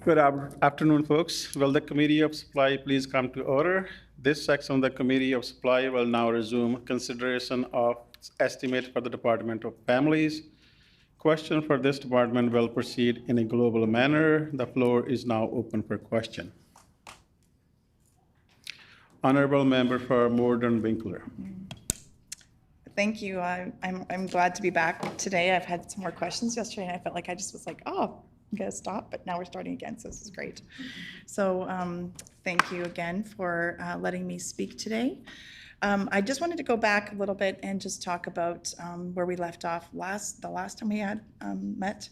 Good afternoon, folks. Will the Committee of Supply please come to order? This section of the Committee of Supply will now resume consideration of estimate for the Department of Families. Question for this department will proceed in a global manner. The floor is now open for question. Honorable Member for Morden Winkler. Thank you. I'm glad to be back today. I've had some more questions yesterday, and I felt like I just was like, oh, I'm gonna stop, but now we're starting again, so this is great. So thank you again for letting me speak today. I just wanted to go back a little bit and just talk about where we left off the last time we had met.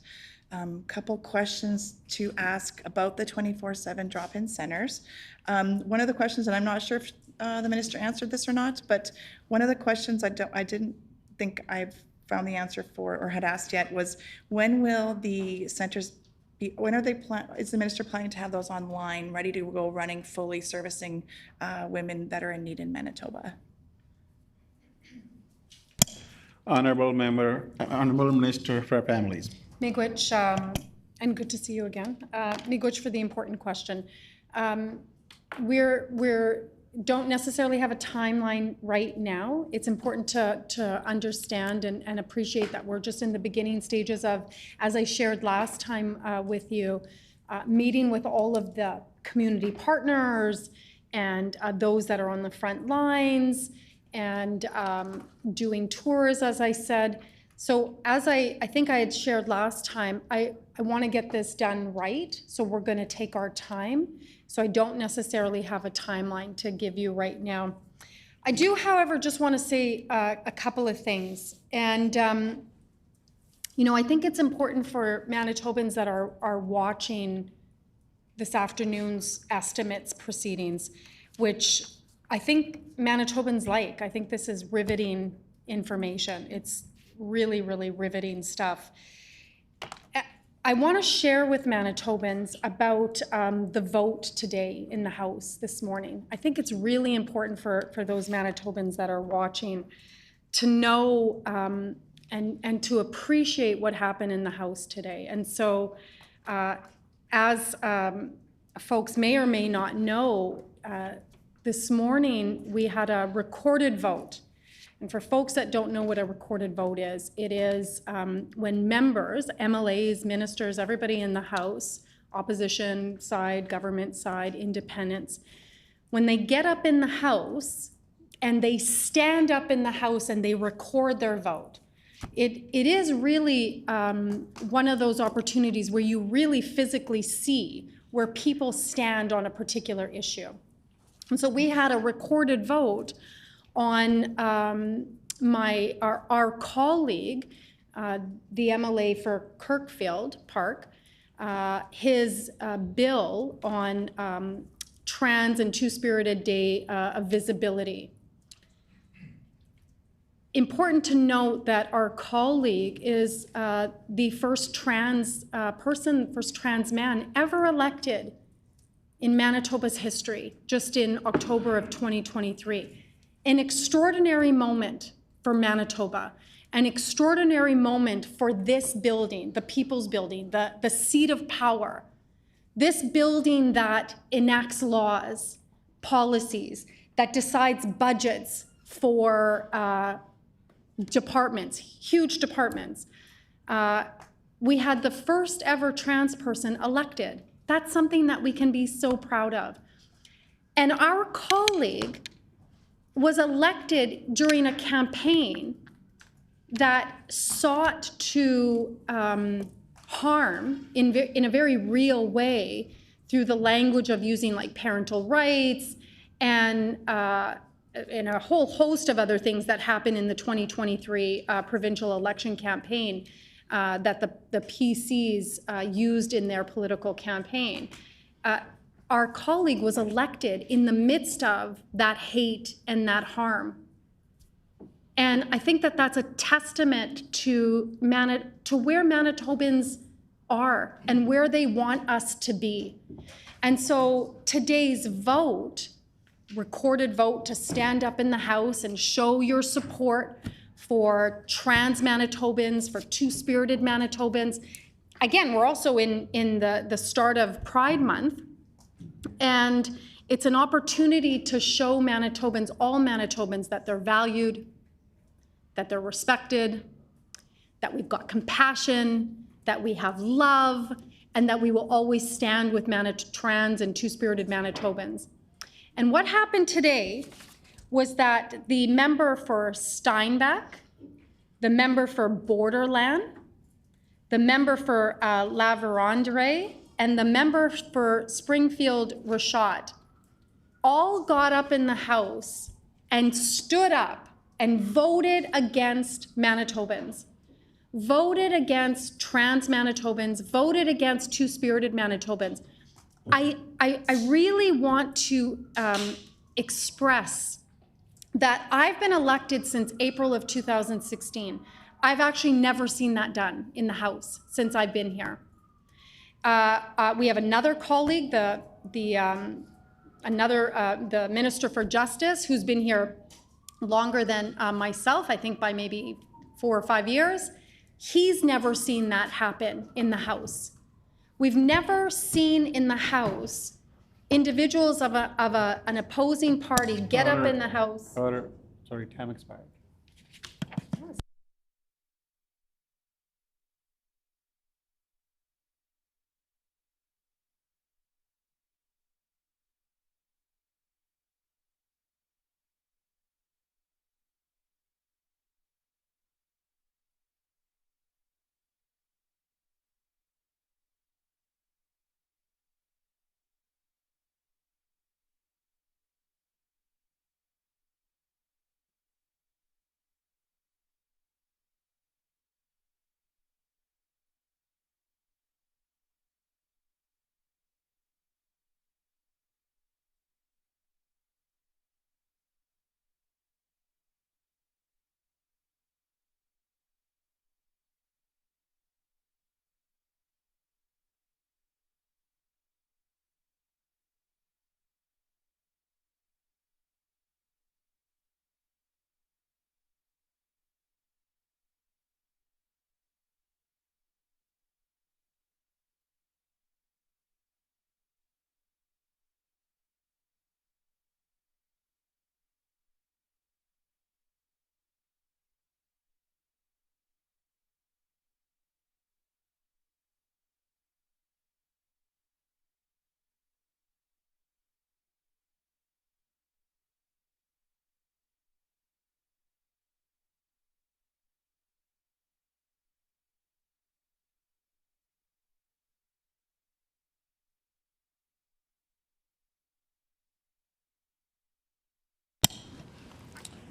Couple questions to ask about the 24/7 drop-in centers. One of the questions, and I'm not sure if the minister answered this or not, but one of the questions I didn't think I've found the answer for or had asked yet was, when will the centers be, when are they is the minister planning to have those online, ready to go running, fully servicing women that are in need in Manitoba? Honorable Minister for Families. Miigwech, and good to see you again. Miigwech for the important question. We're don't necessarily have a timeline right now. It's important to understand and appreciate that we're just in the beginning stages of, as I shared last time with you, meeting with all of the community partners and those that are on the front lines, and doing tours, as I said. So as I think I had shared last time, I want to get this done right, so we're going to take our time. So I don't necessarily have a timeline to give you right now. I do, however, just want to say a couple of things. And, you know, I think it's important for Manitobans that are watching this afternoon's estimates proceedings, which I think Manitobans like. I think this is riveting information. It's really, really riveting stuff. I want to share with Manitobans about the vote today in the House this morning. I think it's really important for those Manitobans that are watching to know and to appreciate what happened in the House today. And so as folks may or may not know, this morning we had a recorded vote. And for folks that don't know what a recorded vote is, it is when members, MLAs, ministers, everybody in the House, opposition side, government side, independents, when they get up in the House and they stand up in the House and they record their vote, it is really one of those opportunities where you really physically see where people stand on a particular issue. And so we had a recorded vote on our colleague, the MLA for Kirkfield Park, his bill on Trans and Two-Spirited Day of visibility. Important to note that our colleague is the first trans first trans man ever elected in Manitoba's history, just in October of 2023. An extraordinary moment for Manitoba, an extraordinary moment for this building, the People's Building, the seat of power. This building that enacts laws, policies, that decides budgets for departments, huge departments. We had the first ever trans person elected. That's something that we can be so proud of. And our colleague was elected during a campaign that sought to harm in a very real way through the language of using like parental rights and a whole host of other things that happened in the 2023 provincial election campaign that the PCs used in their political campaign. Our colleague was elected in the midst of that hate and that harm. And I think that that's a testament to where Manitobans are and where they want us to be. And so today's vote, recorded vote to stand up in the House and show your support for trans Manitobans, for two-spirited Manitobans, again, we're also in the start of Pride Month, and it's an opportunity to show Manitobans, all Manitobans, that they're valued, that they're respected, that we've got compassion, that we have love, and that we will always stand with trans and two-spirited Manitobans. And what happened today was that the member for Steinbach, the member for Borderland, the member for La Vérendrye, and the member for Springfield Rashad all got up in the House and stood up and voted against Manitobans, voted against trans Manitobans, voted against two-spirited Manitobans. I really want to express that I've been elected since April of 2016. I've actually never seen that done in the House since I've been here. We have another colleague, the Minister for Justice, who's been here longer than myself, I think by maybe 4 or 5 years. He's never seen that happen in the House. We've never seen in the House individuals of an opposing party get up in the House. Order. Sorry, time expired.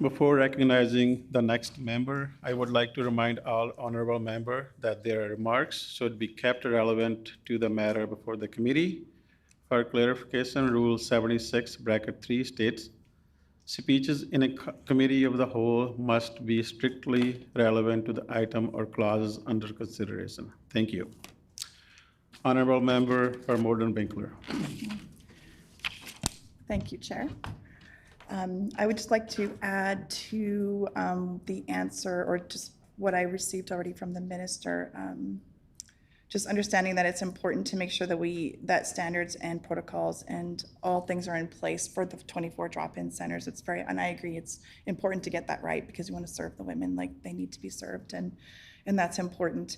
Before recognizing the next member, I would like to remind all honorable member that their remarks should be kept relevant to the matter before the committee. For clarification, Rule 76, bracket 3 states, speeches in a committee of the whole must be strictly relevant to the item or clauses under consideration. Thank you. Honorable member for Morden Winkler. Thank you, Chair. I would just like to add to the answer, or just what I received already from the minister, just understanding that it's important to make sure that that standards and protocols and all things are in place for the 24 drop-in centers. And I agree, it's important to get that right, because you want to serve the women like they need to be served, and that's important.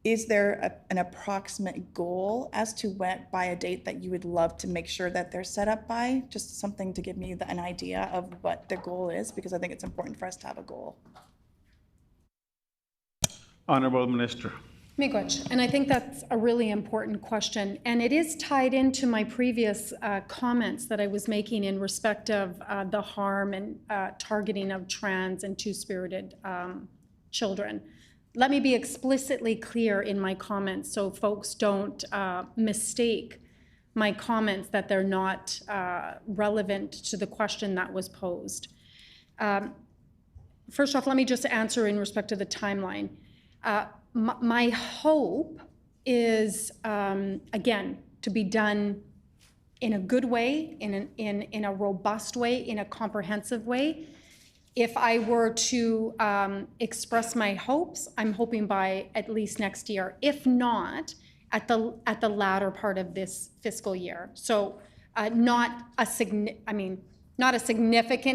Is there an approximate goal as to by a date that you would love to make sure that they're set up by? Just something to give me an idea of what the goal is, because I think it's important for us to have a goal. Honorable Minister. Miigwech, and I think that's a really important question, and it is tied into my previous comments that I was making in respect of the harm and targeting of trans and two-spirited children. Let me be explicitly clear in my comments so folks don't mistake my comments that they're not relevant to the question that was posed. First off, let me just answer in respect to the timeline. My hope is, again, to be done in a good way, in a robust way, in a comprehensive way, If I were to express my hopes, I'm hoping by at least next year, if not at the latter part of this fiscal year. So not a significant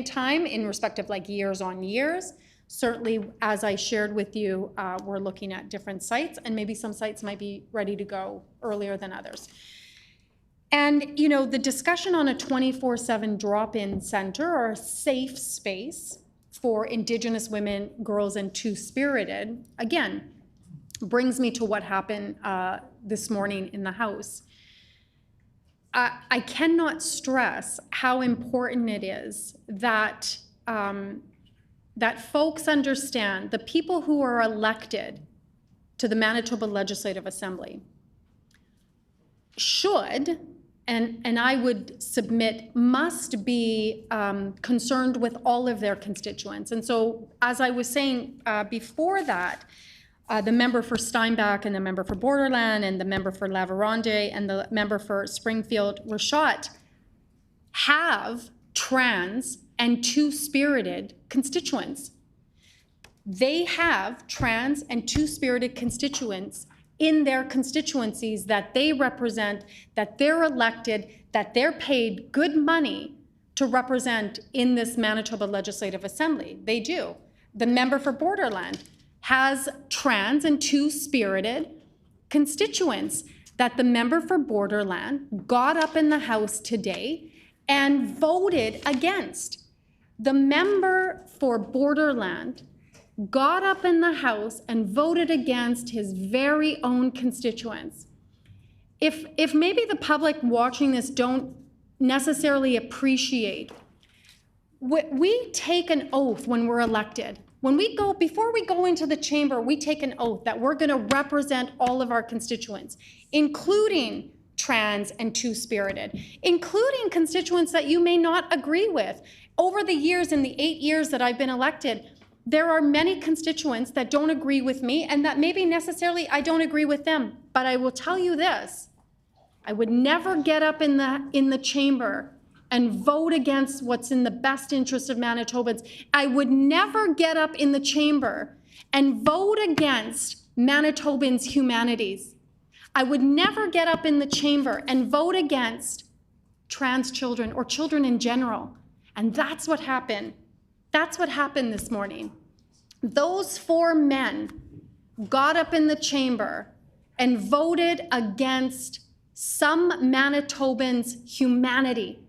time in respect of like years on years. Certainly, as I shared with you, we're looking at different sites, and maybe some sites might be ready to go earlier than others. And, you know, the discussion on a 24/7 drop-in center or a safe space for Indigenous women, girls, and Two-Spirited, again, brings me to what happened this morning in the House. I cannot stress how important it is that that folks understand, the people who are elected to the Manitoba Legislative Assembly should, and I would submit, must be concerned with all of their constituents. And so, as I was saying before that, the member for Steinbach and the member for Borderland and the member for La Vérendrye and the member for Springfield Rachat have trans and Two-Spirited constituents. They have trans and Two-Spirited constituents in their constituencies that they represent, that they're elected, that they're paid good money to represent in this Manitoba Legislative Assembly. They do. The member for Borderland has trans and Two-Spirited constituents that the member for Borderland got up in the House today and voted against. The member for Borderland got up in the House and voted against his very own constituents. If maybe the public watching this don't necessarily appreciate, we take an oath when we're elected. When we go, before we go into the chamber, we take an oath that we're going to represent all of our constituents, including trans and Two-Spirited, including constituents that you may not agree with. Over the years, in the 8 years that I've been elected, there are many constituents that don't agree with me and that maybe necessarily I don't agree with them. But I will tell you this, I would never get up in the chamber and vote against what's in the best interest of Manitobans. I would never get up in the chamber and vote against Manitobans' humanities. I would never get up in the chamber and vote against trans children or children in general. And that's what happened. That's what happened this morning. Those 4 men got up in the chamber and voted against some Manitobans' humanity.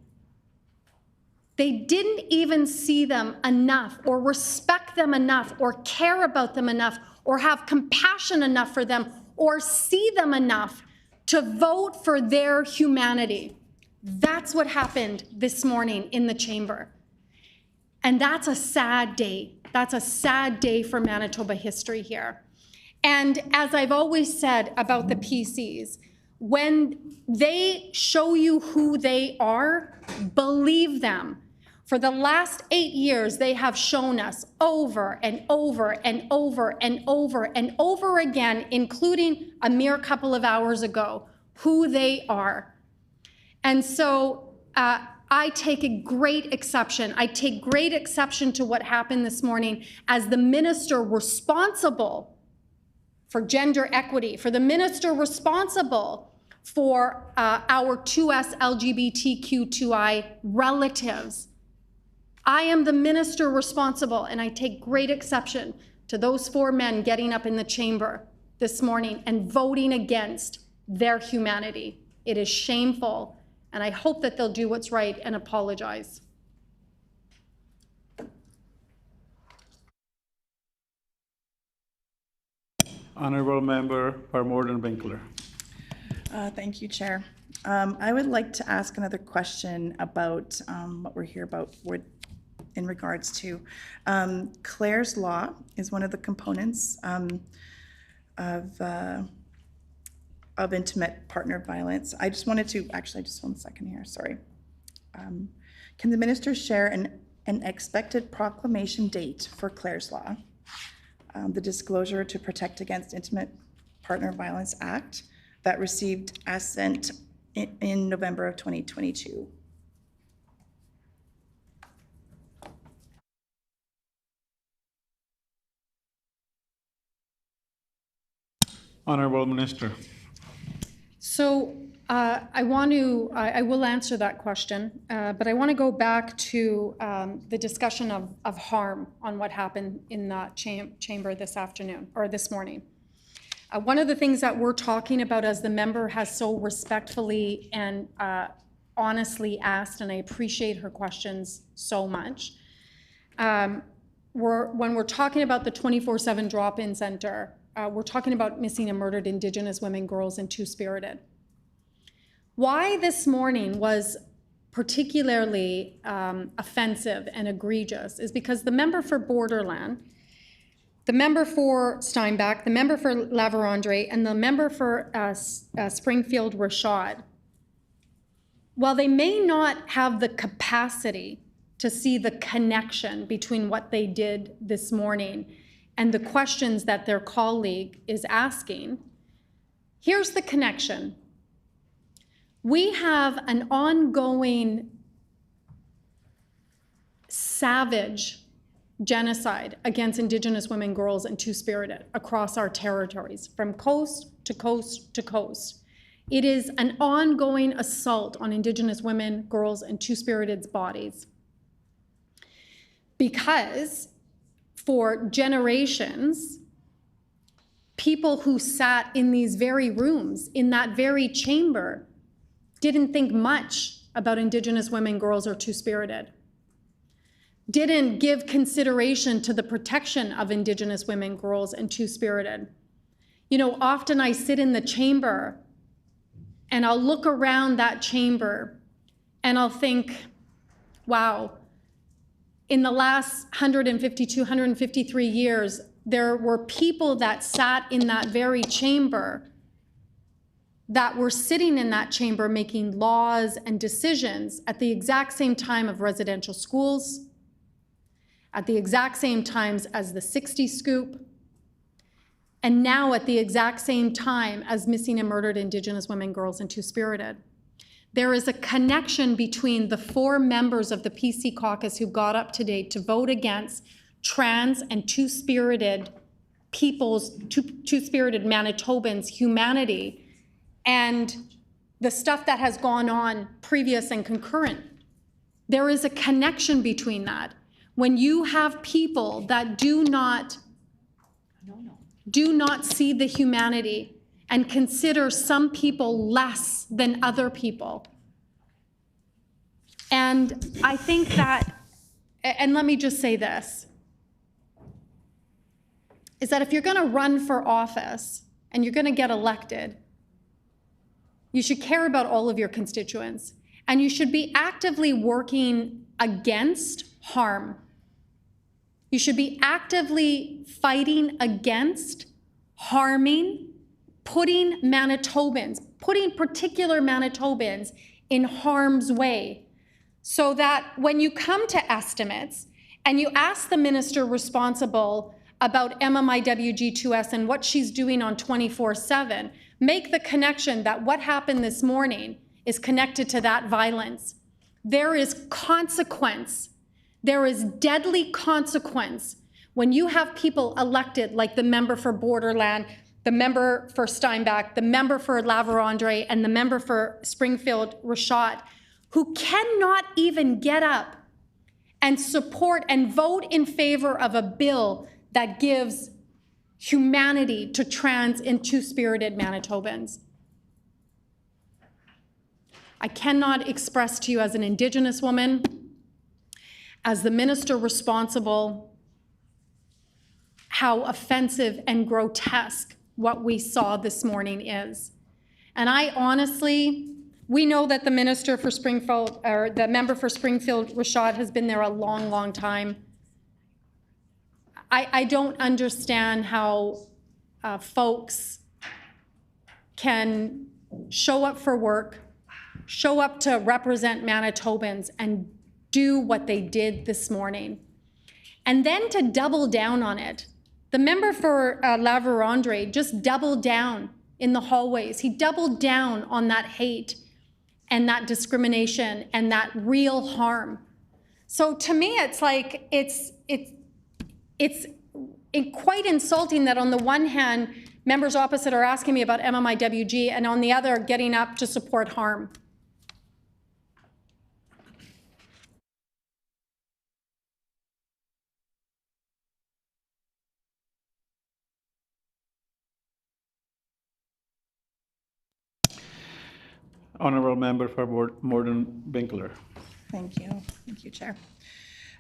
They didn't even see them enough or respect them enough or care about them enough or have compassion enough for them or see them enough to vote for their humanity. That's what happened this morning in the chamber. And that's a sad day. That's a sad day for Manitoba history here. And as I've always said about the PCs, when they show you who they are, believe them. For the last 8 years, they have shown us over and over and over and over and over again, including a mere couple of hours ago, who they are. And so I take a great exception. I take great exception to what happened this morning as the minister responsible for gender equity, for the minister responsible for our 2S LGBTQ2I relatives. I am the minister responsible, and I take great exception to those 4 men getting up in the chamber this morning and voting against their humanity. It is shameful, and I hope that they'll do what's right and apologize. Honorable Member Parmorden Winkler. Thank you, Chair. I would like to ask another question about what we're here about in regards to Clare's Law is one of the components of intimate partner violence. I just wanted to, actually, just 1 second here, sorry. Can the minister share an expected proclamation date for Clare's Law? The Disclosure to Protect Against Intimate Partner Violence Act that received assent in November of 2022. Honorable Minister. So I will answer that question, but I want to go back to the discussion of harm on what happened in the chamber this afternoon, or this morning. One of the things that we're talking about, as the member has so respectfully and honestly asked, and I appreciate her questions so much, when we're talking about the 24/7 drop-in center, we're talking about missing and murdered Indigenous women, girls, and Two-Spirited. Why this morning was particularly offensive and egregious is because the member for Borderland, the member for Steinbach, the member for La Vérendrye, and the member for Springfield Rashad, while they may not have the capacity to see the connection between what they did this morning and the questions that their colleague is asking, here's the connection. We have an ongoing savage genocide against Indigenous women, girls, and Two-Spirited across our territories, from coast to coast to coast. It is an ongoing assault on Indigenous women, girls, and Two-Spirited's bodies. Because for generations, people who sat in these very rooms, in that very chamber, didn't think much about Indigenous women, girls, or Two-Spirited. Didn't give consideration to the protection of Indigenous women, girls, and Two-Spirited. You know, often I sit in the chamber and I'll look around that chamber and I'll think, wow, in the last 152, 153 years, there were people that sat in that very chamber that were sitting in that chamber making laws and decisions at the exact same time of residential schools, at the exact same times as the 60 scoop, and now at the exact same time as missing and murdered Indigenous women, girls, and Two-Spirited. There is a connection between the 4 members of the PC caucus who got up today to vote against trans and Two-Spirited people's, Two-Spirited Manitobans' humanity and the stuff that has gone on previous and concurrent. There is a connection between that. When you have people that do not see the humanity and consider some people less than other people. And I think that, and let me just say this, is that if you're going to run for office and you're going to get elected, you should care about all of your constituents, and you should be actively working against harm. You should be actively fighting against harming, putting Manitobans, putting particular Manitobans in harm's way, so that when you come to estimates and you ask the minister responsible about MMIWG2S and what she's doing on 24/7, make the connection that what happened this morning is connected to that violence. There is consequence. There is deadly consequence when you have people elected like the member for Borderland, the member for Steinbach, the member for La Vérendrye, and the member for Springfield Rashad, who cannot even get up and support and vote in favor of a bill that gives humanity to trans and Two-Spirited Manitobans. I cannot express to you as an Indigenous woman, as the minister responsible, how offensive and grotesque what we saw this morning is. And I honestly, we know that the minister for Springfield, or the member for Springfield Rashad, has been there a long, long time. I don't understand how folks can show up for work, show up to represent Manitobans, and do what they did this morning. And then to double down on it. The member for La Vérendrye just doubled down in the hallways. He doubled down on that hate and that discrimination and that real harm. So to me, it's like, it's quite insulting that on the one hand, members opposite are asking me about MMIWG, and on the other, getting up to support harm. Honorable Member for Morden Winkler. Thank you, Chair.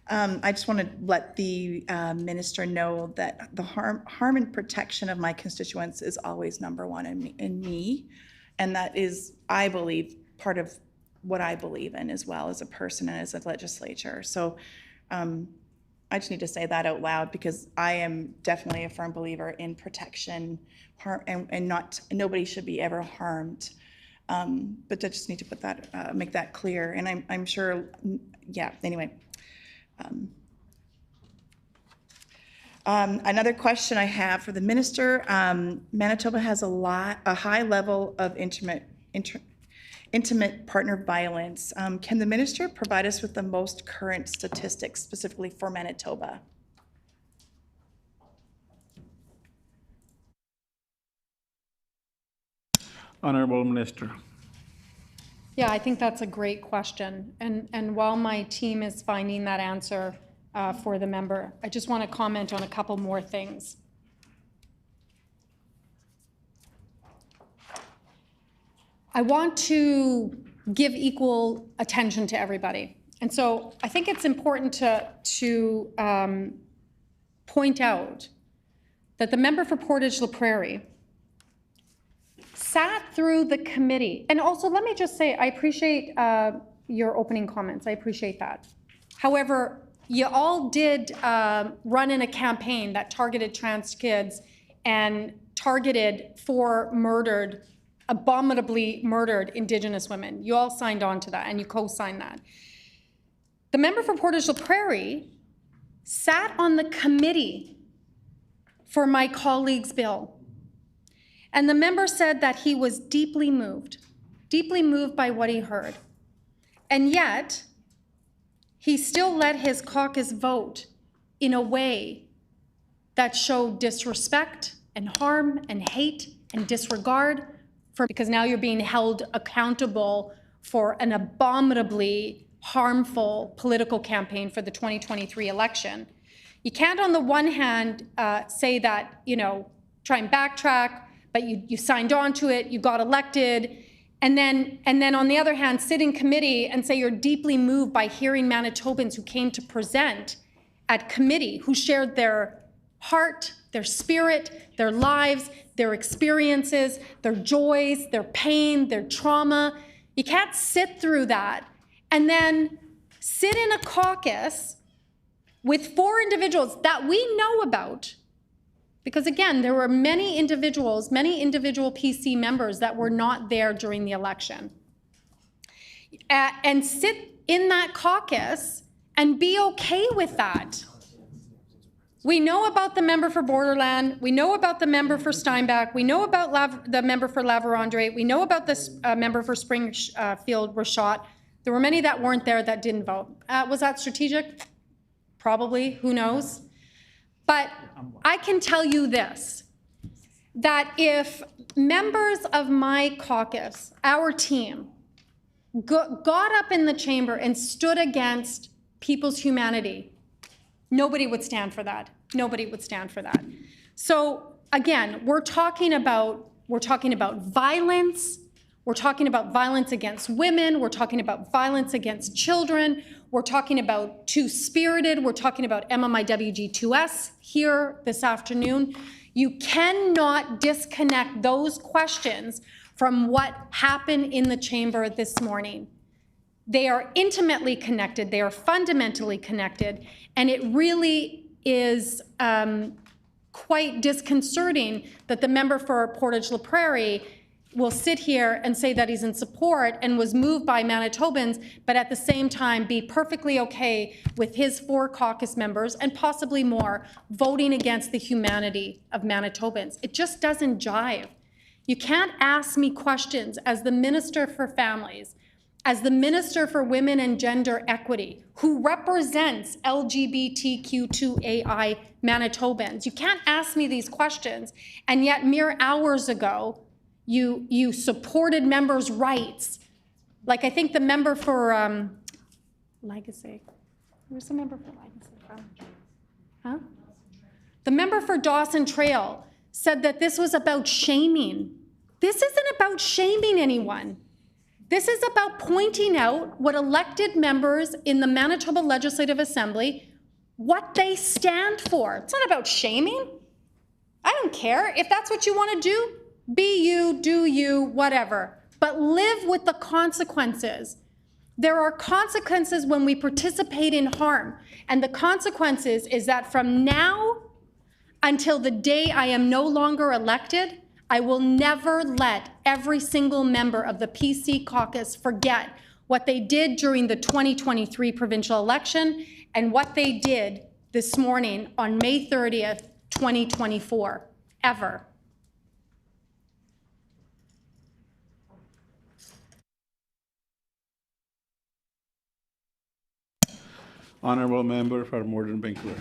I just want to let the minister know that the harm and protection of my constituents is always number one in me, and that is, I believe, part of what I believe in as well as a person and as a legislature. So I just need to say that out loud because I am definitely a firm believer in protection, and nobody should be ever harmed. But I just need to put that, make that clear. And I'm sure, yeah, anyway. Another question I have for the minister, Manitoba has a high level of intimate partner violence. Can the minister provide us with the most current statistics specifically for Manitoba? Honorable Minister. Yeah, I think that's a great question. And while my team is finding that answer for the member, I just want to comment on a couple more things. I want to give equal attention to everybody. And so I think it's important to point out that the member for Portage-La Prairie sat through the committee. And also, let me just say, I appreciate your opening comments. I appreciate that. However, you all did run in a campaign that targeted trans kids and targeted for abominably murdered Indigenous women. You all signed on to that and you co-signed that. The member for Portage-La Prairie sat on the committee for my colleague's bill. And the member said that he was deeply moved by what he heard. And yet, he still let his caucus vote in a way that showed disrespect and harm and hate and disregard because now you're being held accountable for an abominably harmful political campaign for the 2023 election. You can't on the one hand say that, try and backtrack, but you signed on to it, you got elected, and then on the other hand, sit in committee and say you're deeply moved by hearing Manitobans who came to present at committee, who shared their heart, their spirit, their lives, their experiences, their joys, their pain, their trauma. You can't sit through that and then sit in a caucus with 4 individuals that we know about. Because again, there were many individual PC members that were not there during the election. And sit in that caucus and be okay with that. We know about the member for Borderland. We know about the member for Steinbach. We know about the member for La Vérendrye. We know about this member for Springfield Rashot. There were many that weren't there that didn't vote. Was that strategic? Probably, who knows? But I can tell you this, that if members of my caucus, our team, got up in the chamber and stood against people's humanity, nobody would stand for that. Nobody would stand for that. So again, we're talking about violence. We're talking about violence against women. We're talking about violence against children. We're talking about Two-Spirited. We're talking about MMIWG2S here this afternoon. You cannot disconnect those questions from what happened in the chamber this morning. They are intimately connected. They are fundamentally connected. And it really is quite disconcerting that the member for Portage-La Prairie will sit here and say that he's in support and was moved by Manitobans, but at the same time be perfectly okay with his 4 caucus members and possibly more voting against the humanity of Manitobans. It just doesn't jive. You can't ask me questions as the Minister for Families as the Minister for Women and Gender Equity, who represents LGBTQ2AI Manitobans. You can't ask me these questions, and yet mere hours ago, you supported members' rights. Like I think the member for Legacy, where's the member for Legacy from? Huh? The member for Dawson Trail said that this was about shaming. This isn't about shaming anyone. This is about pointing out what elected members in the Manitoba Legislative Assembly, what they stand for. It's not about shaming. I don't care. If that's what you want to do, be you, do you, whatever. But live with the consequences. There are consequences when we participate in harm. And the consequences is that from now until the day I am no longer elected, I will never let every single member of the PC caucus forget what they did during the 2023 provincial election and what they did this morning on May 30th, 2024, ever. Honorable member for Morden Binkler.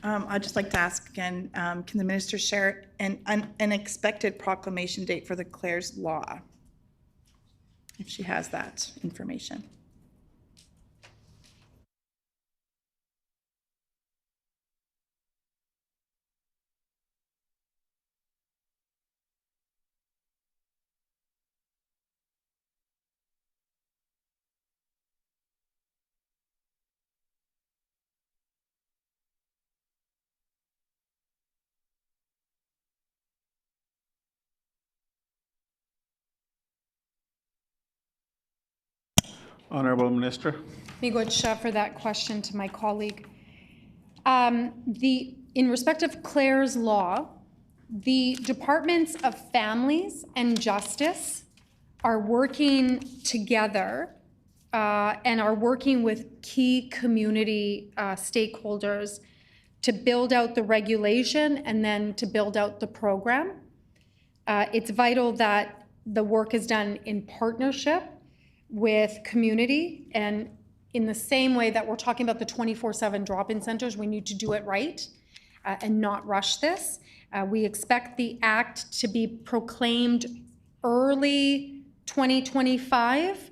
I'd just like to ask again, can the minister share an expected proclamation date for the Clare's Law? If she has that information. Honorable Minister. Miigwech for that question to my colleague. In respect of Clare's Law, the Departments of Families and Justice are working together and are working with key community stakeholders to build out the regulation and then to build out the program. It's vital that the work is done in partnership with community, and in the same way that we're talking about the 24/7 drop-in centers, we need to do it right and not rush this. We expect the act to be proclaimed early 2025,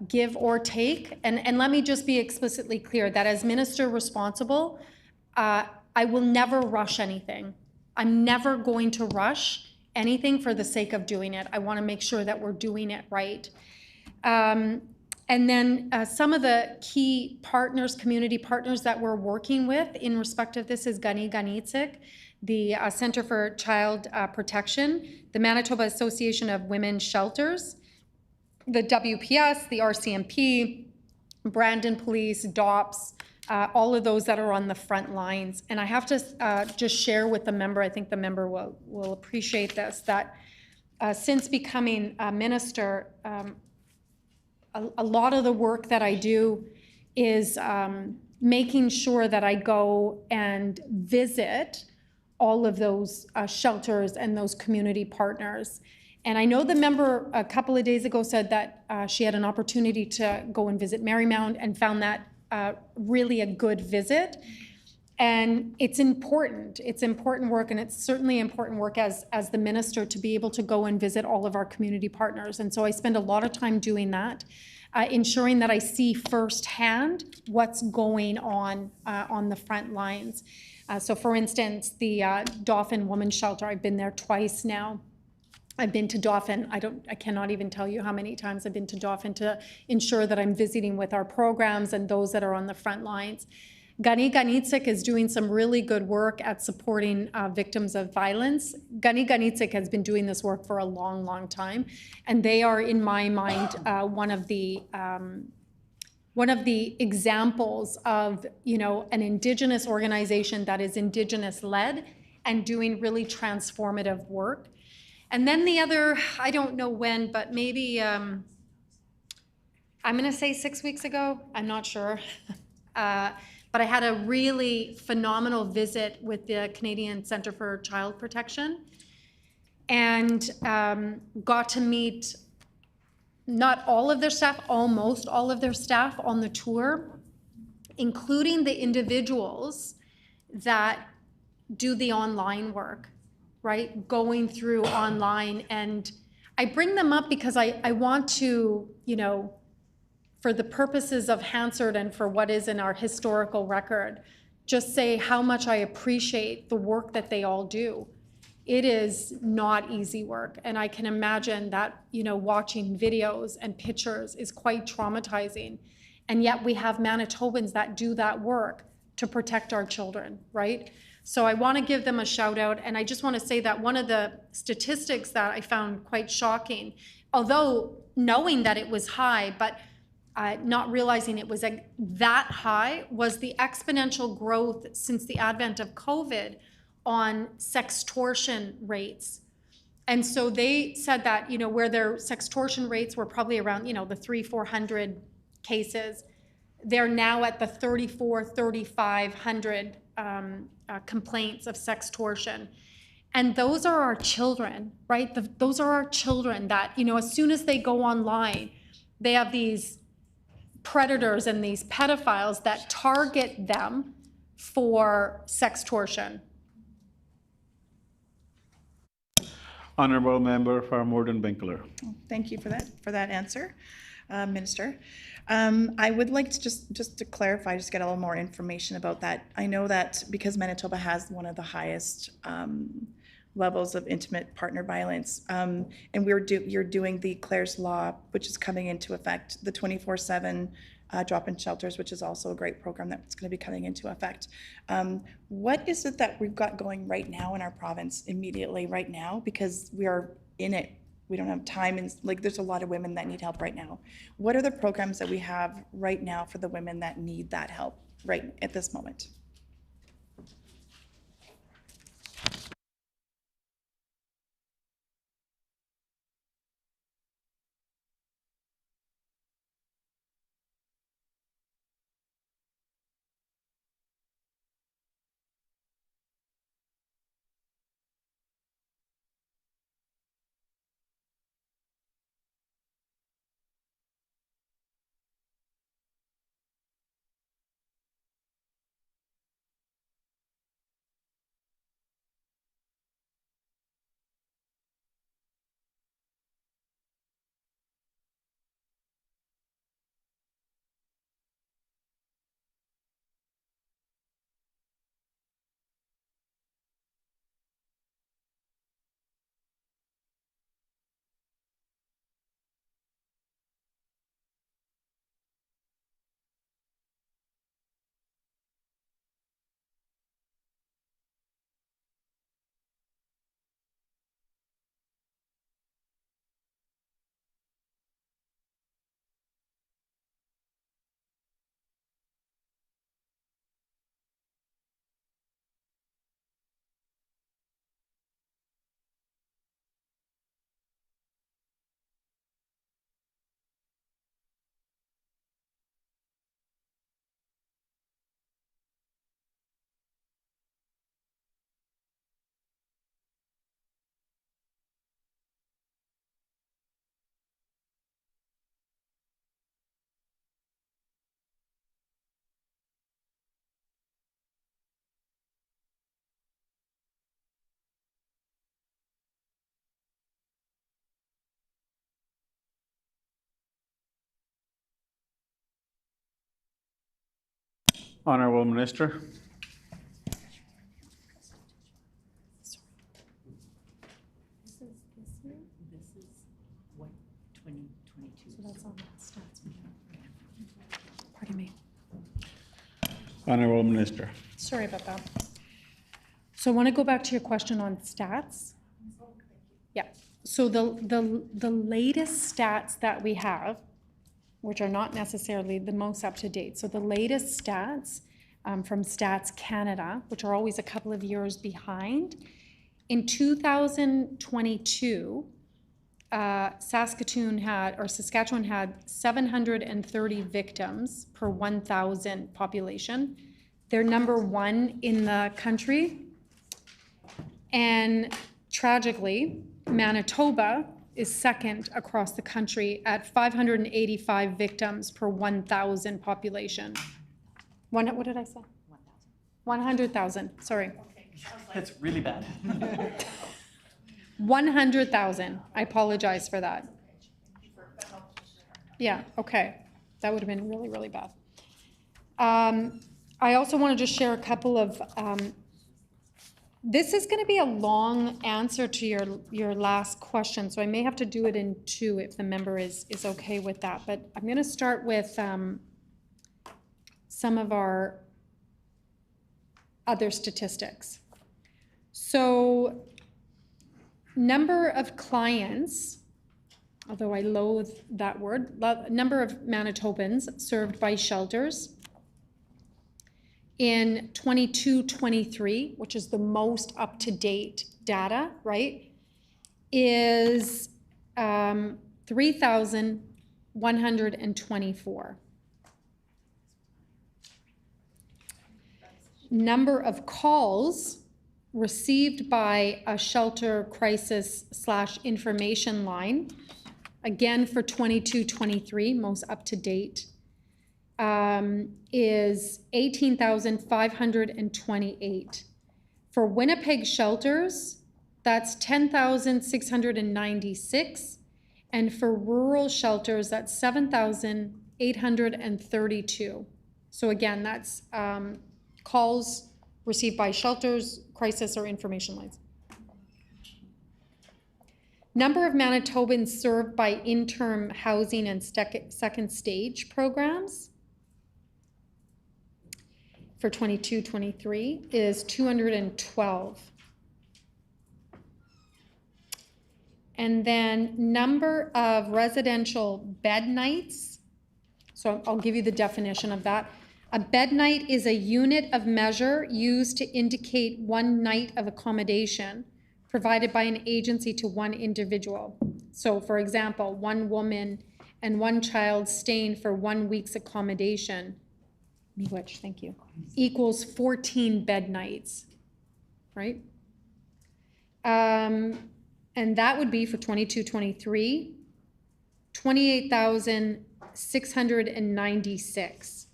give or take. And let me just be explicitly clear that as minister responsible, I will never rush anything. I'm never going to rush anything for the sake of doing it. I want to make sure that we're doing it right. And then some of the key partners, community partners that we're working with in respect of this is Gani Ganitsik, the Center for Child Protection, the Manitoba Association of Women's Shelters, the WPS, the RCMP, Brandon Police, DOPS, all of those that are on the front lines. And I have to just share with the member, I think the member will appreciate this, that since becoming a minister, a lot of the work that I do is making sure that I go and visit all of those shelters and those community partners. And I know the member a couple of days ago said that she had an opportunity to go and visit Marymount and found that really a good visit. And it's important work, and it's certainly important work as the minister to be able to go and visit all of our community partners. And so I spend a lot of time doing that, ensuring that I see firsthand what's going on the front lines. So for instance, the Dauphin Women's Shelter, I've been there twice now. I've been to Dauphin, I cannot even tell you how many times I've been to Dauphin to ensure that I'm visiting with our programs and those that are on the front lines. Gani Ganitsik is doing some really good work at supporting victims of violence. Gani Ganitsik has been doing this work for a long, long time, and they are, in my mind, one of the examples of, you know, an Indigenous organization that is Indigenous-led and doing really transformative work. And then the other, I don't know when, but maybe I'm going to say 6 weeks ago. I'm not sure. But I had a really phenomenal visit with the Canadian Centre for Child Protection and got to meet not all of their staff, almost all of their staff on the tour, including the individuals that do the online work, right? Going through online. And I bring them up because I want to, you know, for the purposes of Hansard and for what is in our historical record, just say how much I appreciate the work that they all do. It is not easy work. And I can imagine that, you know, watching videos and pictures is quite traumatizing. And yet we have Manitobans that do that work to protect our children, right? So I want to give them a shout out. And I just want to say that one of the statistics that I found quite shocking, although knowing that it was high, but not realizing it was that high, was the exponential growth since the advent of COVID on sextortion rates. And so they said that, you know, where their sextortion rates were probably around, you know, the 300-400 cases, they're now at the 3,500 complaints of sextortion. And those are our children, right? Those are our children that, you know, as soon as they go online, they have these predators and these pedophiles that target them for sextortion. Honorable Member for Morden Winkler. Thank you for that answer, Minister. I would like to just to clarify, just get a little more information about that. I know that because Manitoba has one of the highest levels of intimate partner violence, and you're doing the Clare's Law, which is coming into effect, the 24/7 drop-in shelters, which is also a great program that's going to be coming into effect. What is it that we've got going right now in our province immediately right now? Because we are in it. We don't have time, and like there's a lot of women that need help right now. What are the programs that we have right now for the women that need that help right at this moment? Honorable Minister. This is what 2022. So that's on that stats. Pardon me. Honorable Minister. Sorry about that. So I want to go back to your question on stats. Yeah. So the latest stats that we have, which are not necessarily the most up to date. So the latest stats from Stats Canada, which are always a couple of years behind. In 2022, Saskatchewan had 730 victims per 1,000 population. They're number one in the country. And tragically, Manitoba is second across the country at 585 victims per 1,000 population. What did I say? 100,000, sorry. It's really bad. 100,000, I apologize for that. Yeah, okay, that would have been really, really bad. I also want to just share a couple of, this is going to be a long answer to your last question, so I may have to do it in two if the member is okay with that. But I'm going to start with some of our other statistics. So number of clients, although I loathe that word, number of Manitobans served by shelters in 22-23, which is the most up-to-date data, right, is 3,124. Number of calls received by a shelter crisis / information line, again for 22-23, most up-to-date, is 18,528. For Winnipeg shelters, that's 10,696. And for rural shelters, that's 7,832. So again, that's calls received by shelters, crisis, or information lines. Number of Manitobans served by interim housing and second stage programs for 22-23 is 212. And then number of residential bed nights, so I'll give you the definition of that. A bed night is a unit of measure used to indicate one night of accommodation provided by an agency to one individual. So for example, one woman and one child staying for 1 week's accommodation, which, thank you, equals 14 bed nights, right? And that would be for 22-23, 28,696.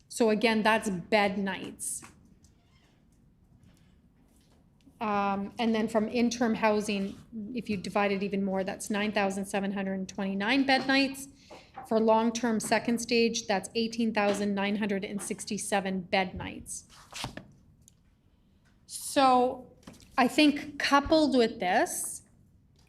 So again, that's bed nights. And then from interim housing, if you divide it even more, that's 9,729 bed nights. For long-term second stage, that's 18,967 bed nights. So I think coupled with this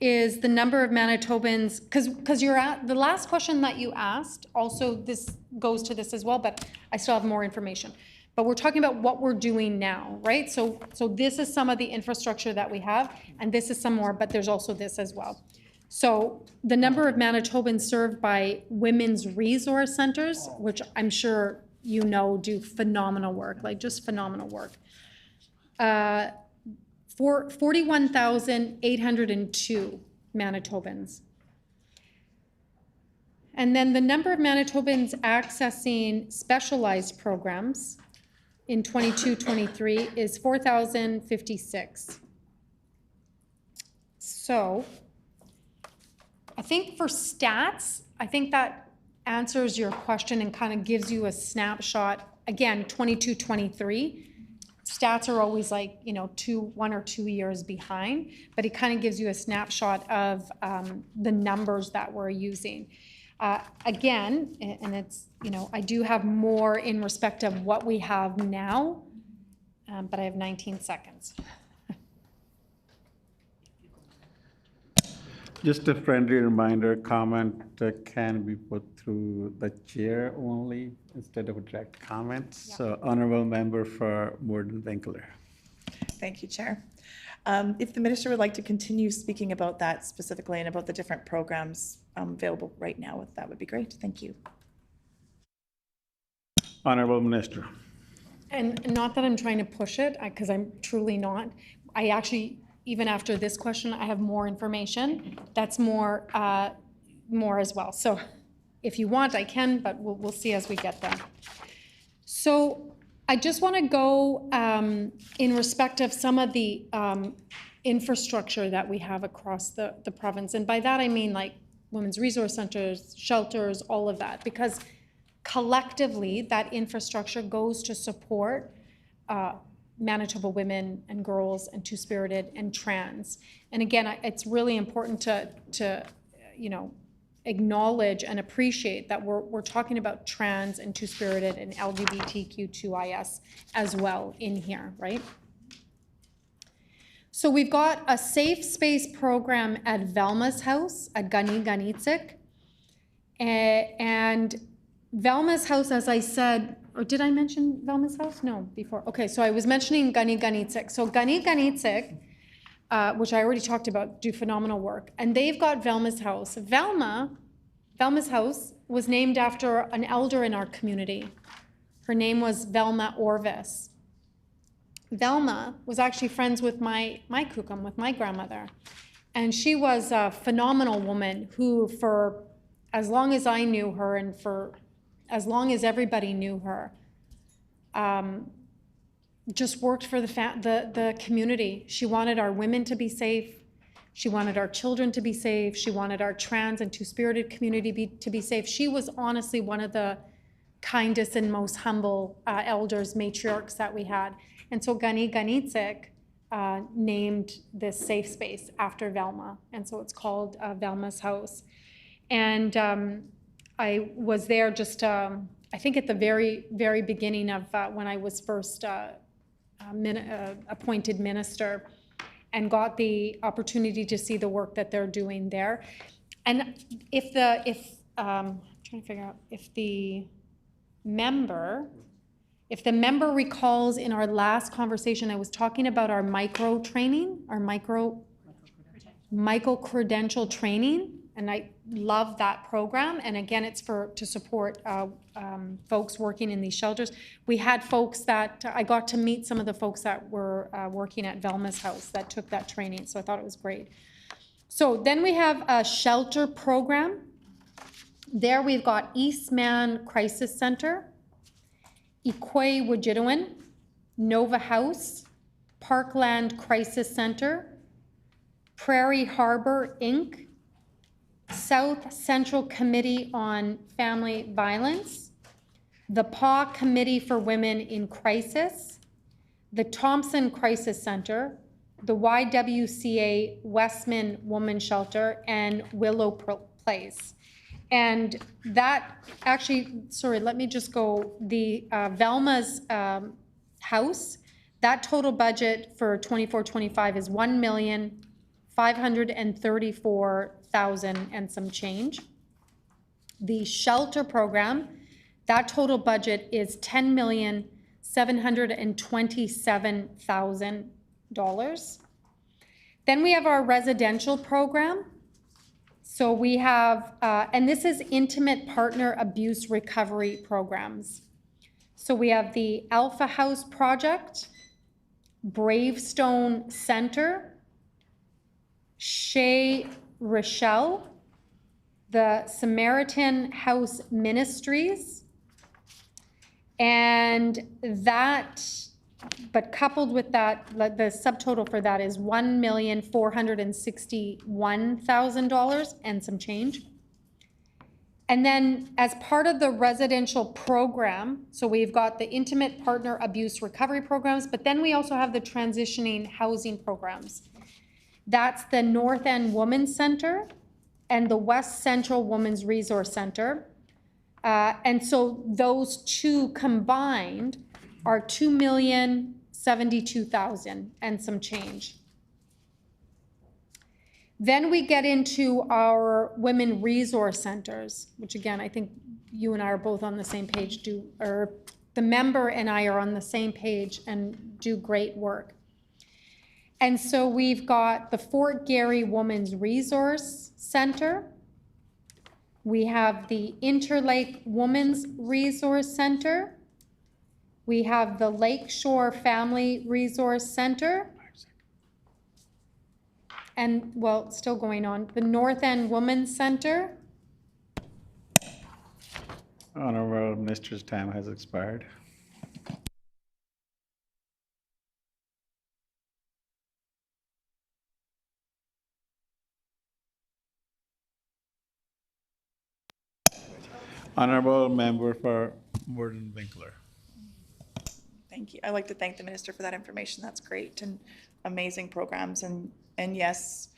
is the number of Manitobans, because you're at the last question that you asked, also this goes to this as well, but I still have more information. But we're talking about what we're doing now, right? So this is some of the infrastructure that we have, and this is some more, but there's also this as well. So the number of Manitobans served by women's resource centers, which I'm sure you know do phenomenal work, like just phenomenal work. For 41,802 Manitobans. And then the number of Manitobans accessing specialized programs in 22-23 is 4,056. So I think for stats, I think that answers your question and kind of gives you a snapshot. Again, 22-23, stats are always like, 1 or 2 years behind, but it kind of gives you a snapshot of the numbers that we're using. Again, and it's, I do have more in respect of what we have now, but I have 19 seconds. Just a friendly reminder, comment can be put through the chair only instead of a direct comment. Yep. So honorable member for Morden Winkler. Thank you, Chair. If the minister would like to continue speaking about that specifically and about the different programs available right now, that would be great. Thank you. Honorable Minister. And not that I'm trying to push it, because I'm truly not. I actually, even after this question, I have more information. That's more as well. So if you want, I can, but we'll see as we get there. So I just want to go in respect of some of the infrastructure that we have across the province. And by that, I mean like women's resource centers, shelters, all of that, because collectively, that infrastructure goes to support Manitoba women and girls and Two-Spirited and trans. And again, it's really important to you know, acknowledge and appreciate that we're talking about trans and Two-Spirited and LGBTQ2IS as well in here, right? So we've got a safe space program at Velma's house at Gani Ganitsik. And Velma's house, as I said, or did I mention Velma's house? No, before. Okay, so I was mentioning Gani Ganitsik. So Gani Ganitsik, which I already talked about, do phenomenal work. And they've got Velma's house. Velma's house was named after an elder in our community. Her name was Velma Orvis. Velma was actually friends with my kukum, with my grandmother. And she was a phenomenal woman who, for as long as I knew her and for as long as everybody knew her, just worked for the community. She wanted our women to be safe. She wanted our children to be safe. She wanted our trans and Two-Spirited community to be safe. She was honestly one of the kindest and most humble elders, matriarchs that we had. And so Gani Ganitsik named this safe space after Velma. And so it's called Velma's house. And I was there just, I think at the very, very beginning of when I was first appointed minister, and got the opportunity to see the work that they're doing there. And I'm trying to figure out if the member recalls, in our last conversation, I was talking about our micro credential training, and I love that program. And again, it's to support folks working in these shelters. We had folks that, I got to meet some of the folks that were working at Velma's house that took that training, so I thought it was great. So then we have a shelter program. There we've got Eastman Crisis Center, Ikwe Wajidowin, Nova House, Parkland Crisis Center, Prairie Harbor, Inc., South Central Committee on Family Violence, the PAW Committee for Women in Crisis, the Thompson Crisis Center, the YWCA Westman Women's Shelter, and Willow Place. And that actually, sorry, let me just go, the Velma's house, that total budget for 24-25 is $1,534,000 and some change. The shelter program, that total budget is $10,727,000. Then we have our residential program. So we have, and this is intimate partner abuse recovery programs. So we have the Alpha House Project, Bravestone Center, Chez Rochelle, the Samaritan House Ministries, and that, but coupled with that, the subtotal for that is $1,461,000 and some change. And then as part of the residential program, so we've got the intimate partner abuse recovery programs, but then we also have the transitioning housing programs. That's the North End Women's Center and the West Central Women's Resource Center. And so those two combined are $2,072,000 and some change. Then we get into our women resource centers, which again, I think you and I are both on the same page, or the member and I are on the same page and do great work. And so we've got the Fort Garry Women's Resource Center. We have the Interlake Women's Resource Center. We have the Lakeshore Family Resource Center. And, well, still going on, the North End Women's Center. Honorable Minister's time has expired. Honorable Member for Morden Winkler. Thank you. I'd like to thank the minister for that information. That's great and amazing programs and yes,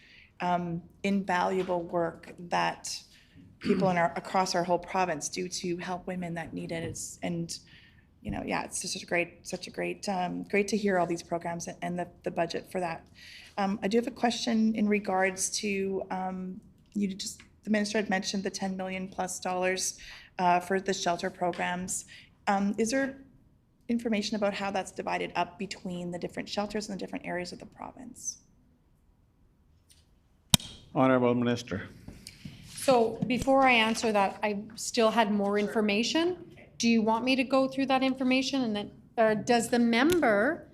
invaluable work that people across our whole province do to help women that need it. It's just such a great to hear all these programs and the budget for that. I do have a question in regards to, the minister had mentioned the $10 million plus for the shelter programs. Is there information about how that's divided up between the different shelters in the different areas of the province? Honorable Minister. So before I answer that, I still had more information. Do you want me to go through that information and then, or does the member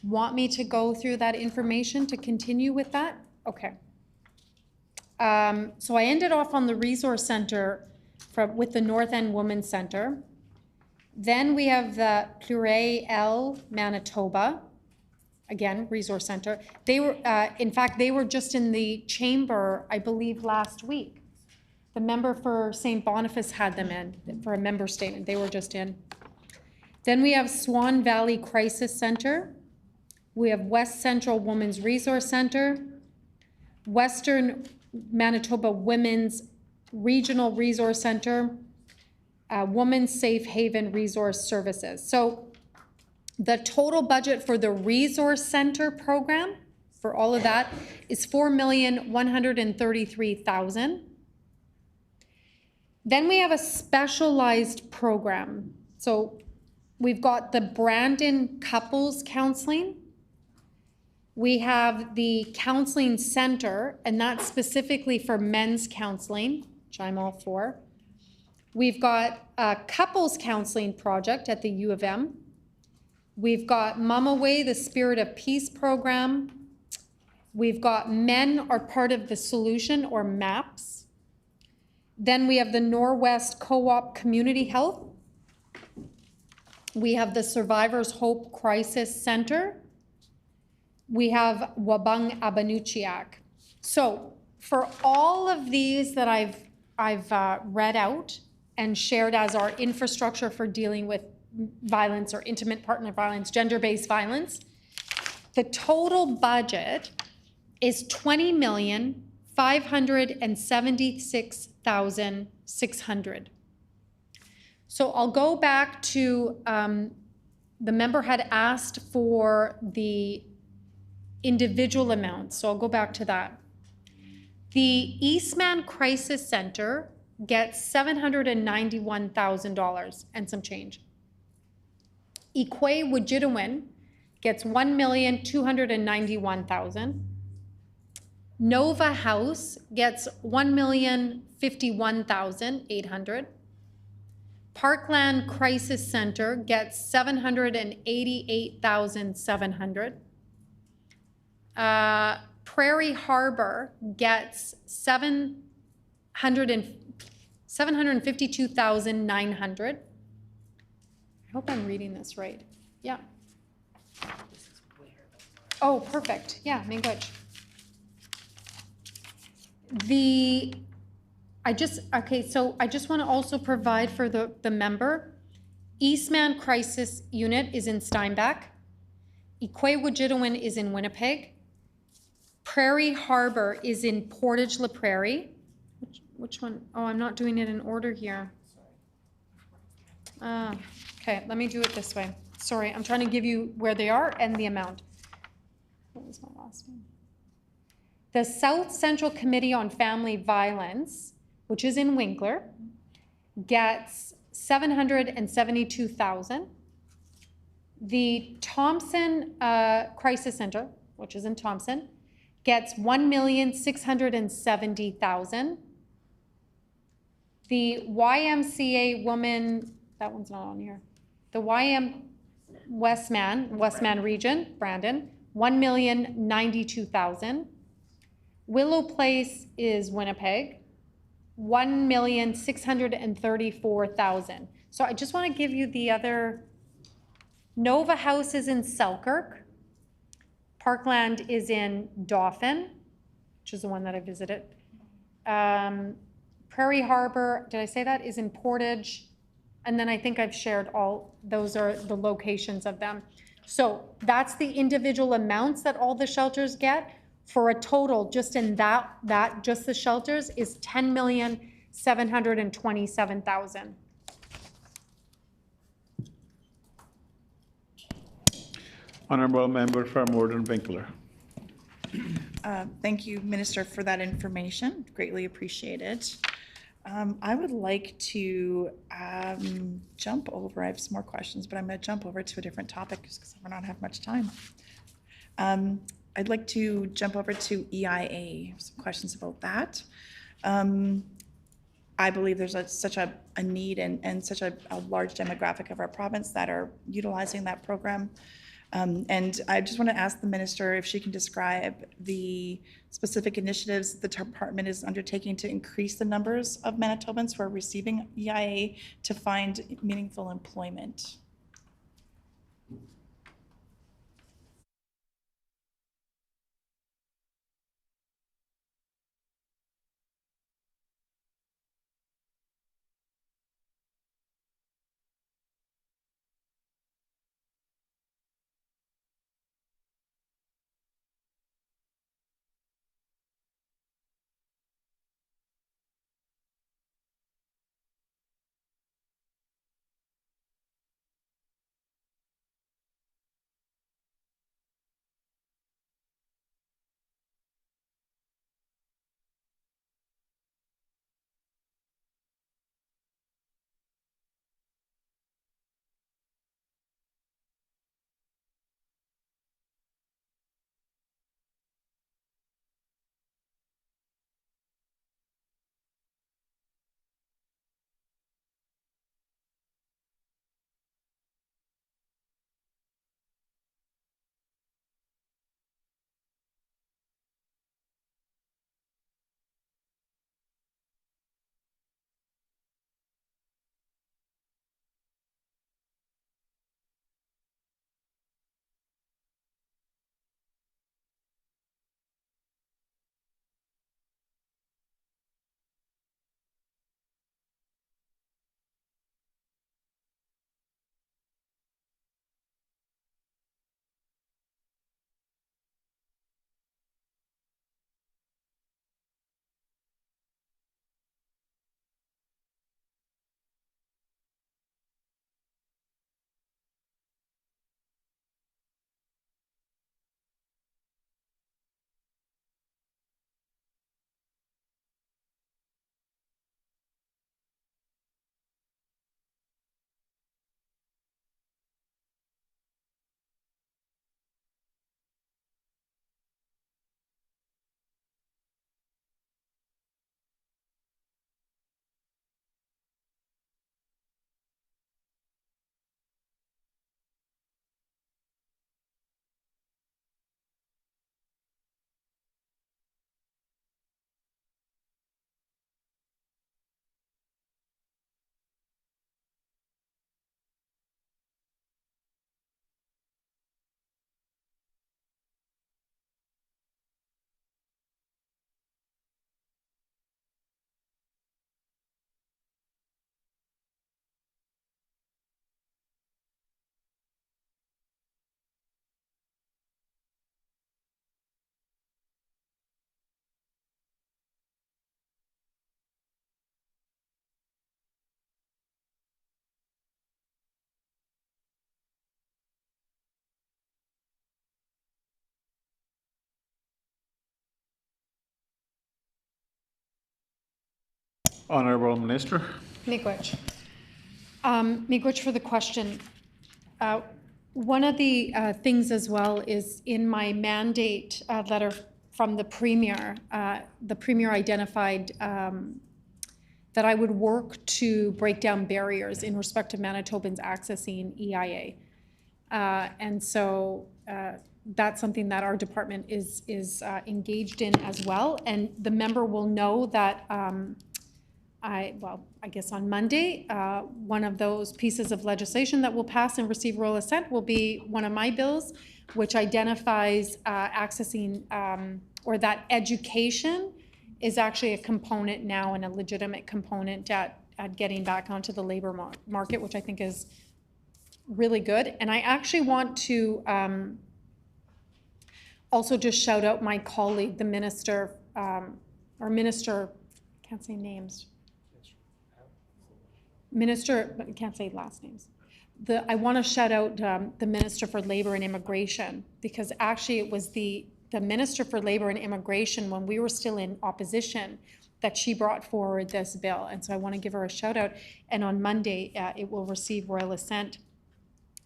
want me to go through that information to continue with that? Okay. So I ended off on the resource center with the North End Women's Center. Then we have the Pluriel Manitoba, again, resource center. They were, in fact, they were just in the chamber, I believe, last week. The member for St. Boniface had them in for a member statement. They were just in. Then we have Swan Valley Crisis Center. We have West Central Women's Resource Center, Western Manitoba Women's Regional Resource Center, Women's Safe Haven Resource Services. So the total budget for the Resource Center program for all of that is $4,133,000. Then we have a specialized program. So we've got the Brandon Couples Counseling. We have the Counseling Center, and that's specifically for men's counseling, which I'm all for. We've got a couples counseling project at the U of M. We've got Mama Way, the Spirit of Peace program. We've got Men Are Part of the Solution, or MAPS. Then we have the Norwest Co-op Community Health. We have the Survivors Hope Crisis Center. We have Wabung Abanuchiak. So for all of these that I've read out and shared as our infrastructure for dealing with violence or intimate partner violence, gender-based violence, the total budget is $20,576,600. So I'll go back to, the member had asked for the individual amounts, so I'll go back to that. The Eastman Crisis Center gets $791,000 and some change. Equay Wujidawin gets $1,291,000. Nova House gets $1,051,800. Parkland Crisis Center gets $788,700. Prairie Harbor gets $752,900. I hope I'm reading this right. Yeah. Oh, perfect. Yeah, Miigwech. So I just want to also provide for the member. Eastman Crisis Unit is in Steinbach. Equay Wujidawin is in Winnipeg. Prairie Harbor is in Portage La Prairie. Which one? Oh, I'm not doing it in order here. Okay, let me do it this way. Sorry, I'm trying to give you where they are and the amount. What was my last one? The South Central Committee on Family Violence, which is in Winkler, gets $772,000. The Thompson Crisis Center, which is in Thompson, gets $1,670,000. The YMCA Woman, that one's not on here. The Westman Region, Brandon, $1,092,000. Willow Place is Winnipeg, $1,634,000. So I just want to give you the other. Nova House is in Selkirk. Parkland is in Dauphin, which is the one that I visited. Prairie Harbor, did I say that, is in Portage. And then I think I've shared all, those are the locations of them. So that's the individual amounts that all the shelters get, for a total, just in that just the shelters, is $10,727,000. Honorable Member from Warden Winkler. Thank you, Minister, for that information. Greatly appreciated. I would like to jump over, I have some more questions, but I'm going to jump over to a different topic just because we're not have much time. I'd like to jump over to EIA, some questions about that. I believe there's such a need and such a large demographic of our province that are utilizing that program. And I just want to ask the minister if she can describe the specific initiatives the department is undertaking to increase the numbers of Manitobans who are receiving EIA to find meaningful employment. Honorable Minister. Miigwech. Miigwech for the question. One of the things as well is in my mandate letter from the Premier identified that I would work to break down barriers in respect to Manitobans accessing EIA. And so that's something that our department is engaged in as well. And the member will know that I guess on Monday, one of those pieces of legislation that will pass and receive royal assent will be one of my bills, which identifies accessing or that education is actually a component now and a legitimate component at getting back onto the labor market, which I think is really good. And I actually want to also just shout out my colleague, the minister, can't say names. Minister, but I can't say last names. I want to shout out the Minister for Labor and Immigration, because actually it was the Minister for Labor and Immigration, when we were still in opposition, that she brought forward this bill. And so I want to give her a shout out. And on Monday, it will receive royal assent.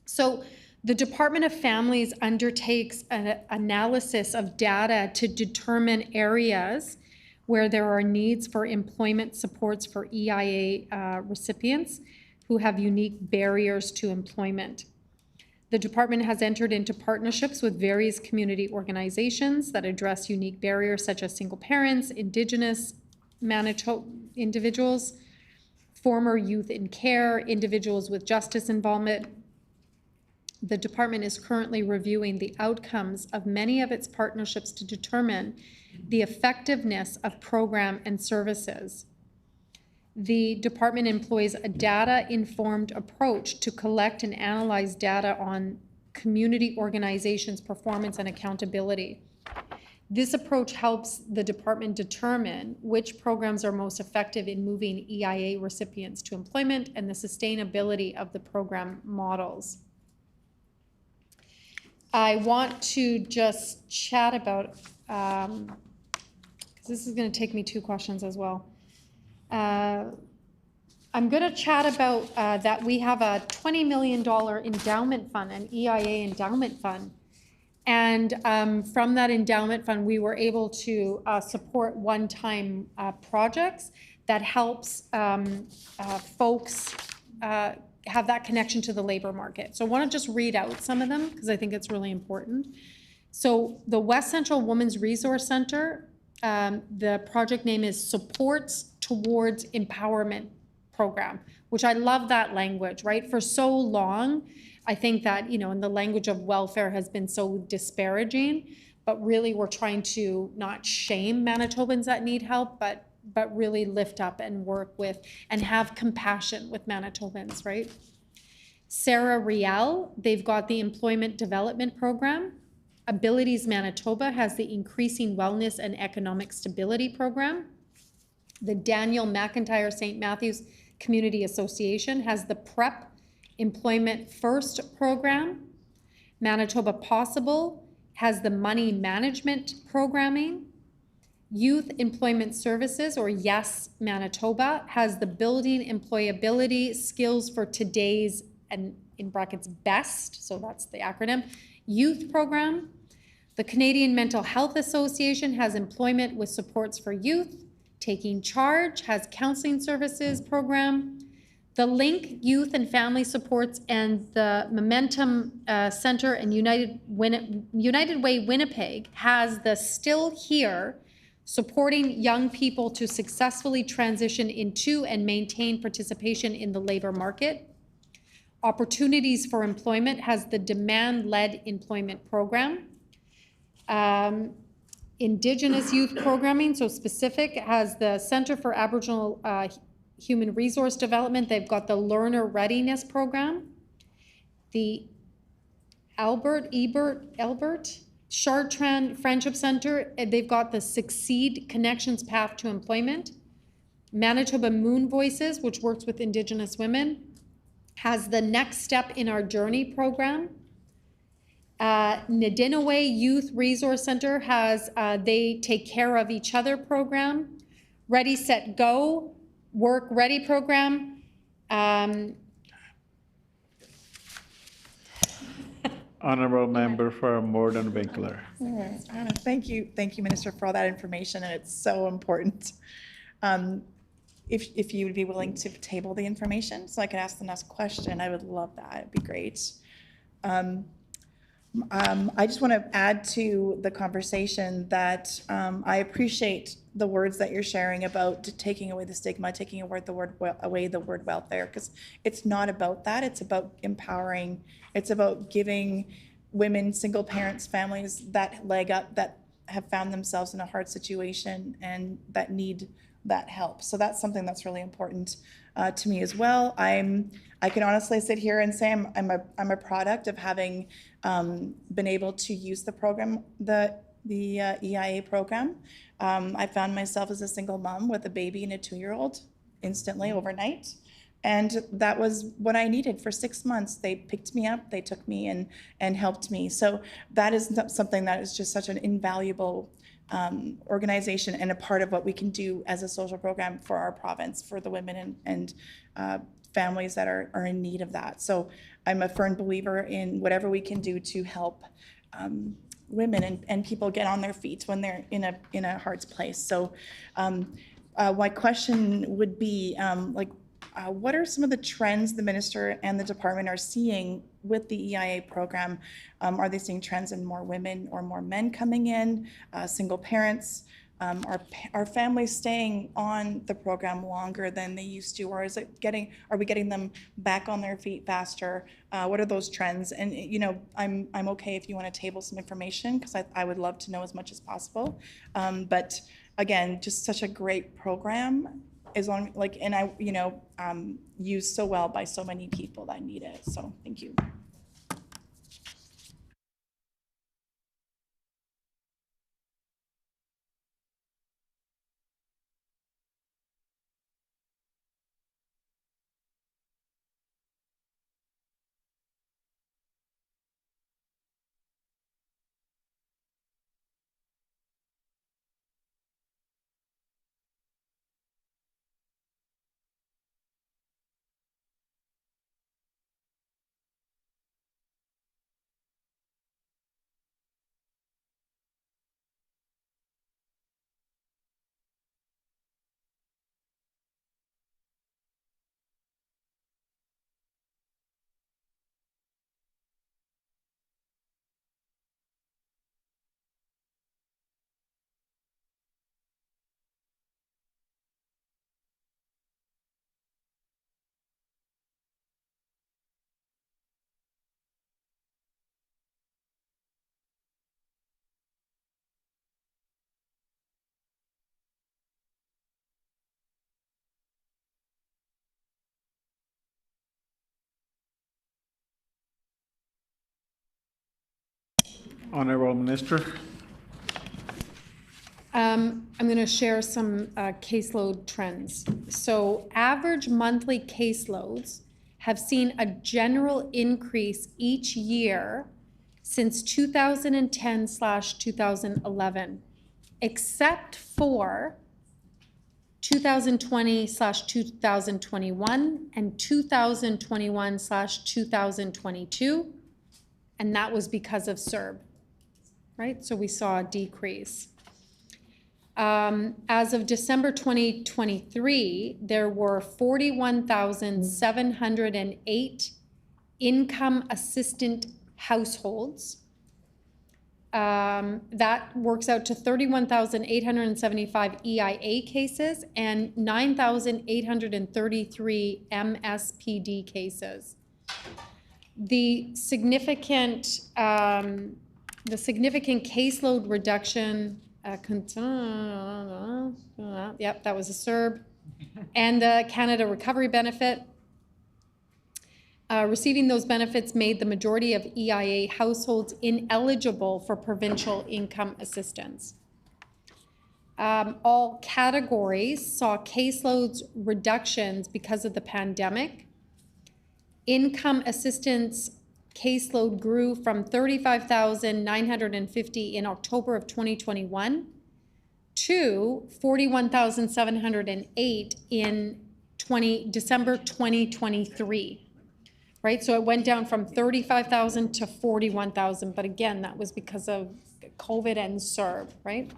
So the Department of Families undertakes an analysis of data to determine areas where there are needs for employment supports for EIA recipients who have unique barriers to employment. The department has entered into partnerships with various community organizations that address unique barriers such as single parents, Indigenous Manitoba individuals, former youth in care, individuals with justice involvement. The department is currently reviewing the outcomes of many of its partnerships to determine the effectiveness of program and services. The department employs a data-informed approach to collect and analyze data on community organizations' performance and accountability. This approach helps the department determine which programs are most effective in moving EIA recipients to employment and the sustainability of the program models. I want to just chat about, because this is going to take me 2 questions as well. I'm going to chat about that we have a $20 million endowment fund, an EIA endowment fund. And from that endowment fund, we were able to support one-time projects that helps folks have that connection to the labor market. So I want to just read out some of them because I think it's really important. So the West Central Women's Resource Center, the project name is Supports Towards Empowerment Program, which I love that language, right? For so long, I think that, you know, in the language of welfare has been so disparaging, but really we're trying to not shame Manitobans that need help, but really lift up and work with and have compassion with Manitobans, right? Sarah Riel, they've got the Employment Development Program. Abilities Manitoba has the Increasing Wellness and Economic Stability Program. The Daniel McIntyre St. Matthews Community Association has the PrEP Employment First Program. Manitoba Possible has the Money Management Programming. Youth Employment Services, or YES Manitoba, has the Building Employability Skills for Today's, and in brackets, BEST, so that's the acronym, youth program. The Canadian Mental Health Association has Employment with Supports for Youth. Taking Charge has Counseling Services program. The Link Youth and Family Supports and the Momentum Center and United Way Winnipeg has the Still Here, supporting young people to successfully transition into and maintain participation in the labor market. Opportunities for Employment has the Demand-Led Employment Program. Indigenous Youth Programming, so specific, has the Center for Aboriginal Human Resource Development. They've got the Learner Readiness Program. The Albert Chartrand Friendship Center, they've got the Succeed Connections Path to Employment. Manitoba Moon Voices, which works with Indigenous women, has the Next Step in Our Journey program. Nadinaway Youth Resource Center has They Take Care of Each Other program. Ready, Set, Go, Work Ready program. Honorable Member for Morden Winkler. Thank you, Minister, for all that information, and it's so important. If you would be willing to table the information so I can ask the next question, I would love that. It'd be great. I just want to add to the conversation that I appreciate the words that you're sharing about taking away the stigma, taking away the word welfare, because it's not about that. It's about empowering. It's about giving women, single parents, families that leg up, that have found themselves in a hard situation and that need that help. So that's something that's really important to me as well. I can honestly sit here and say I'm a product of having been able to use the program, the EIA program. I found myself as a single mom with a baby and a 2-year-old instantly overnight. And that was what I needed for 6 months. They picked me up, they took me and helped me. So that is something that is just such an invaluable organization and a part of what we can do as a social program for our province, for the women and families that are in need of that. So I'm a firm believer in whatever we can do to help women and people get on their feet when they're in a hard place. So my question would be, what are some of the trends the minister and the department are seeing with the EIA program? Are they seeing trends in more women or more men coming in, single parents? Are families staying on the program longer than they used to, or are we getting them back on their feet faster? What are those trends? And I'm okay if you want to table some information, because I would love to know as much as possible. But again, just such a great program, used so well by so many people that need it. So thank you. Honorable Minister. I'm going to share some caseload trends. So average monthly caseloads have seen a general increase each year since 2010/2011, except for 2020/2021 and 2021/2022, and that was because of CERB, right? So we saw a decrease. As of December 2023, there were 41,708 income assistant households. That works out to 31,875 EIA cases and 9,833 MSPD cases. The significant caseload reduction, yep, that was a CERB, and the Canada Recovery Benefit. Receiving those benefits made the majority of EIA households ineligible for provincial income assistance. All categories saw caseloads reductions because of the pandemic. Income assistance caseload grew from 35,950 in October of 2021 to 41,708 in December 2023. Right, so it went down from 35,000 to 41,000, but again, that was because of COVID and CERB, right?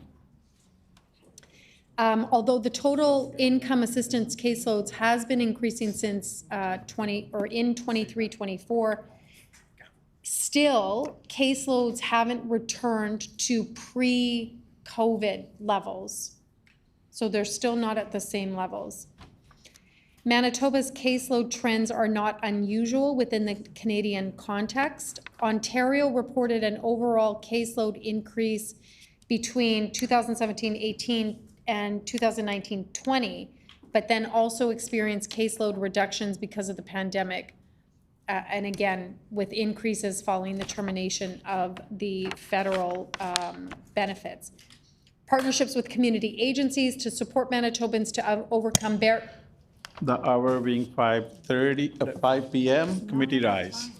Although the total income assistance caseloads has been increasing since in 23-24, still caseloads haven't returned to pre-COVID levels. So they're still not at the same levels. Manitoba's caseload trends are not unusual within the Canadian context. Ontario reported an overall caseload increase between 2017-18 and 2019-20, but then also experienced caseload reductions because of the pandemic. And again, with increases following the termination of the federal benefits. Partnerships with community agencies to support Manitobans to overcome The hour being 5 p.m., committee rise.